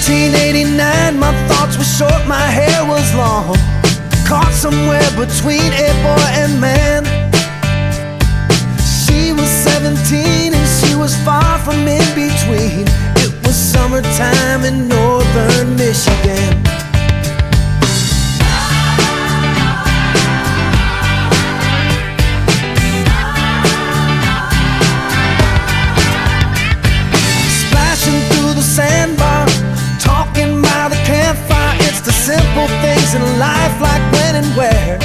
1989, my thoughts were short, my hair was long, caught somewhere between a boy and man. She was 17 and she was far from in between. It was summertime in northern Michigan. Splashing through the sandbar, talking by the campfire. It's the simple things in life, like when and where.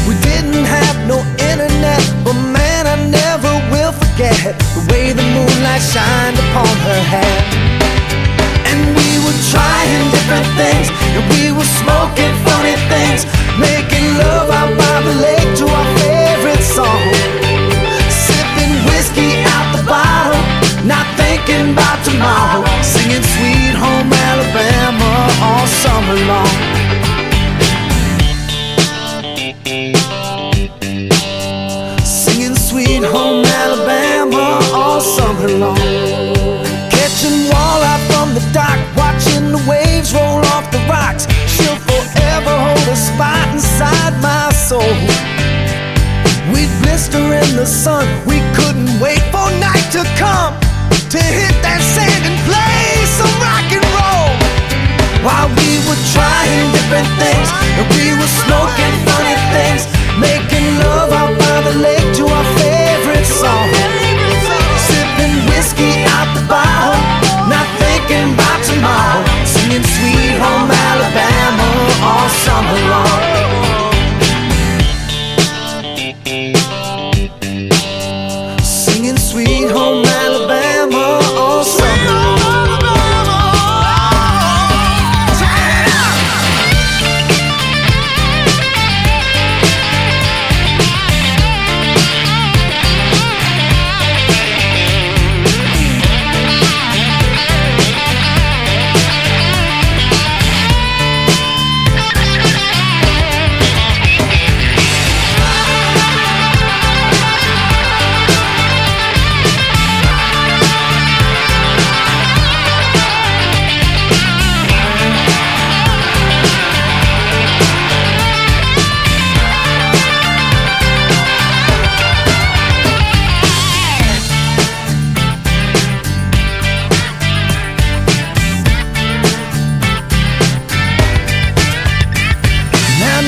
We didn't have no internet, but man, I never will forget the way the moonlight shined upon her hair. And we were trying different things, and we were smoking funny things, making love out by the lake to our favorite song, sipping whiskey out the bottle, not thinking about tomorrow, singing Sweet Home Alabama all summer long. Singing Sweet Home Alabama all summer long. Catching walleye from the dock, watching the waves roll off the rocks. She'll forever hold a spot inside my soul. We'd blister in the sun, we couldn't wait for night to come to hit that sand and play some rock and roll. While we were trying different things, and we were smoking funny things, making love out by the lake to our favorite song, sipping whiskey out the bottle, not thinking about tomorrow, singing Sweet Home Alabama all summer long. Singing Sweet Home Alabama all summer long.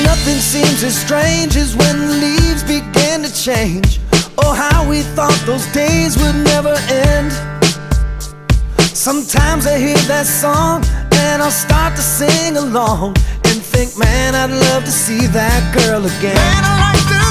Nothing seems as strange as when the leaves begin to change. Oh, how we thought those days would never end. Sometimes I hear that song and I'll start to sing along and think, man, I'd love to see that girl again. Man, I like to